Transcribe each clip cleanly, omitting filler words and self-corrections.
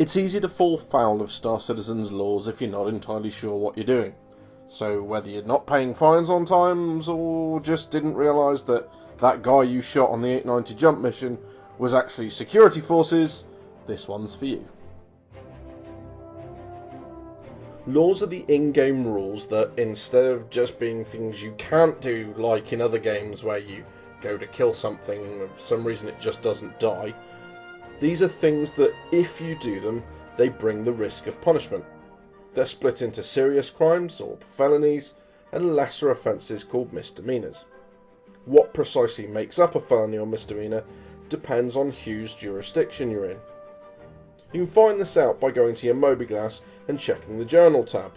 It's easy to fall foul of Star Citizen's laws if you're not entirely sure what you're doing. So whether you're not paying fines on times or just didn't realise that that guy you shot on the 890 jump mission was actually security forces, this one's for you. Laws are the in-game rules that, instead of just being things you can't do like in other games where you go to kill something and for some reason it just doesn't die, these are things that, if you do them, they bring the risk of punishment. They're split into serious crimes, or felonies, and lesser offences called misdemeanours. What precisely makes up a felony or misdemeanour depends on whose jurisdiction you're in. You can find this out by going to your mobiGlas and checking the Journal tab.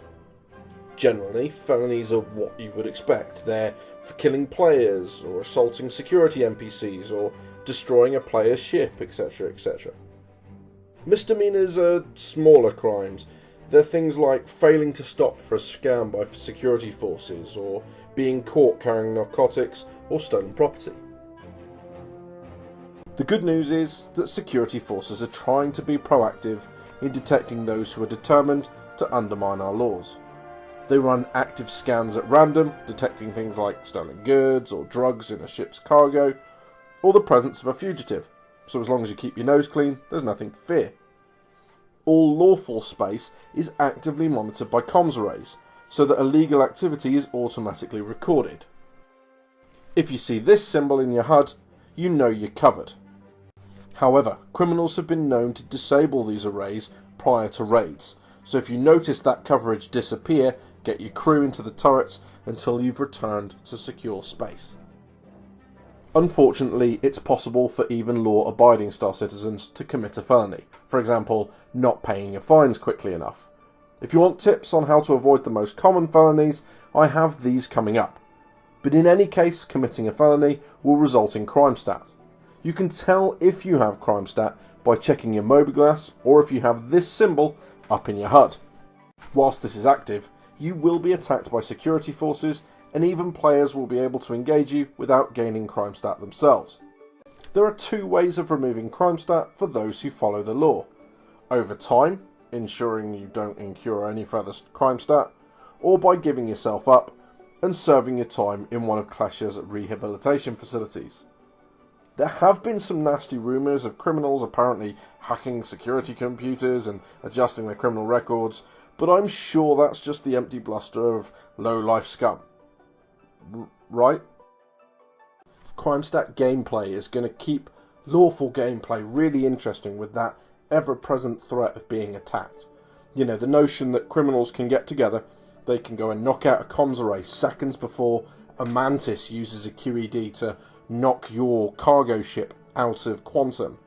Generally, felonies are what you would expect. They're for killing players, or assaulting security NPCs, or destroying a player's ship, etc, etc. Misdemeanours are smaller crimes. They're things like failing to stop for a scam by security forces, or being caught carrying narcotics, or stolen property. The good news is that security forces are trying to be proactive in detecting those who are determined to undermine our laws. They run active scans at random, detecting things like stolen goods or drugs in a ship's cargo, or the presence of a fugitive, so as long as you keep your nose clean, there's nothing to fear. All lawful space is actively monitored by comms arrays, so that illegal activity is automatically recorded. If you see this symbol in your HUD, you know you're covered. However, criminals have been known to disable these arrays prior to raids, so if you notice that coverage disappear, get your crew into the turrets until you've returned to secure space. Unfortunately, it's possible for even law-abiding Star Citizens to commit a felony, for example, not paying your fines quickly enough. If you want tips on how to avoid the most common felonies, I have these coming up. But in any case, committing a felony will result in Crimestat. You can tell if you have Crimestat by checking your mobiGlas or if you have this symbol up in your HUD. Whilst this is active, you will be attacked by security forces, and even players will be able to engage you without gaining Crimestat themselves. There are two ways of removing Crimestat for those who follow the law. Over time, ensuring you don't incur any further Crimestat, or by giving yourself up and serving your time in one of Clash's rehabilitation facilities. There have been some nasty rumours of criminals apparently hacking security computers and adjusting their criminal records, but I'm sure that's just the empty bluster of low-life scum. Right? Crimestat gameplay is going to keep lawful gameplay really interesting with that ever-present threat of being attacked. You know, the notion that criminals can get together, they can go and knock out a comms array seconds before a mantis uses a QED to knock your cargo ship out of quantum,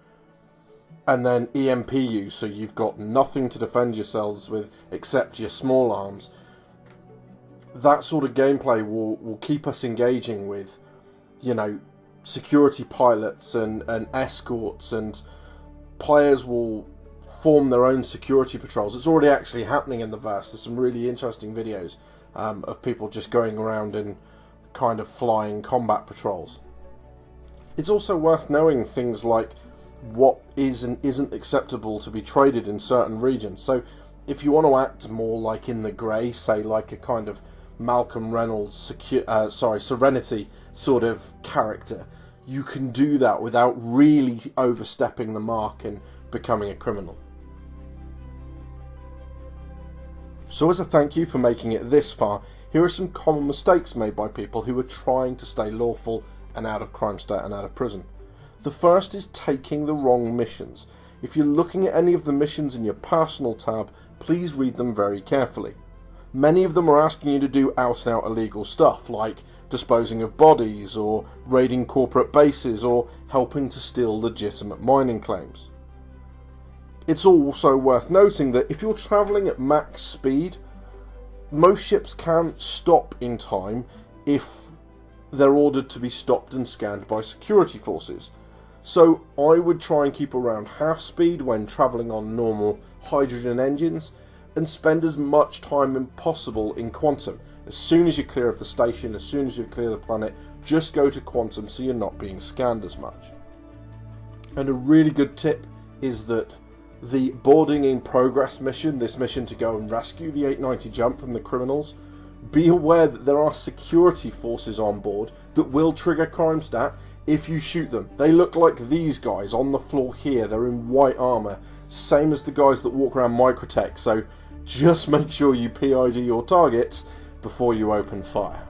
and then EMP you so you've got nothing to defend yourselves with except your small arms. That sort of gameplay will keep us engaging with, you know, security pilots and escorts, and players will form their own security patrols. It's already actually happening in the verse. There's some really interesting videos of people just going around in kind of flying combat patrols. It's also worth knowing things like what is and isn't acceptable to be traded in certain regions. So if you want to act more like in the grey, say like a kind of Malcolm Reynolds Serenity sort of character, you can do that without really overstepping the mark and becoming a criminal. So as a thank you for making it this far, here are some common mistakes made by people who are trying to stay lawful and out of Crimestat and out of prison. The first is taking the wrong missions. If you're looking at any of the missions in your personal tab, please read them very carefully. Many of them are asking you to do out and out illegal stuff, like disposing of bodies, or raiding corporate bases, or helping to steal legitimate mining claims. It's also worth noting that if you're travelling at max speed, most ships can't stop in time if they're ordered to be stopped and scanned by security forces. So I would try and keep around half speed when travelling on normal hydrogen engines, and spend as much time as possible in quantum. As soon as you're clear of the station, as soon as you clear the planet, just go to quantum so you're not being scanned as much. And a really good tip is that the boarding in progress mission, this mission to go and rescue the 890 jump from the criminals, be aware that there are security forces on board that will trigger Crimestat if you shoot them. They look like these guys on the floor here. They're in white armour, same as the guys that walk around Microtech, so just make sure you PID your targets before you open fire.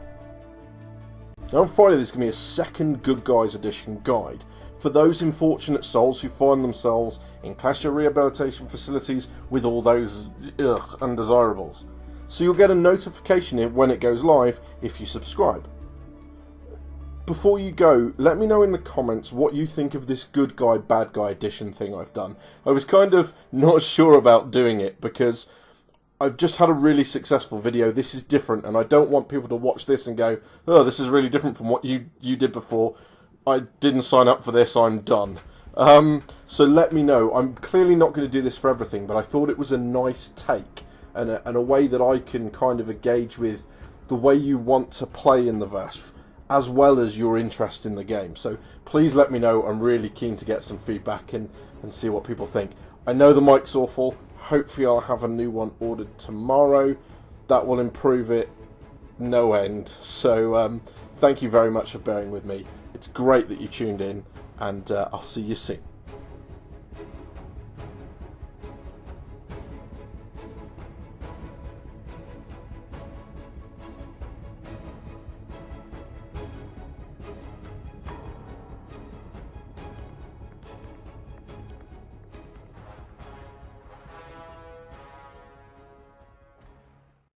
Now on Friday there's going to be a second Good Guys Edition guide for those unfortunate souls who find themselves in clasher rehabilitation facilities with all those undesirables. So you'll get a notification when it goes live if you subscribe. Before you go, let me know in the comments what you think of this Good Guy, Bad Guy edition thing I've done. I was kind of not sure about doing it because I've just had a really successful video. This is different, and I don't want people to watch this and go, oh, this is really different from what you did before. I didn't sign up for this, I'm done. So let me know. I'm clearly not going to do this for everything, but I thought it was a nice take and a way that I can kind of engage with the way you want to play in the verse, as well as your interest in the game. So please let me know. I'm really keen to get some feedback and see what people think. I know the mic's awful. Hopefully I'll have a new one ordered tomorrow. That will improve it no end. So thank you very much for bearing with me. It's great that you tuned in, and I'll see you soon.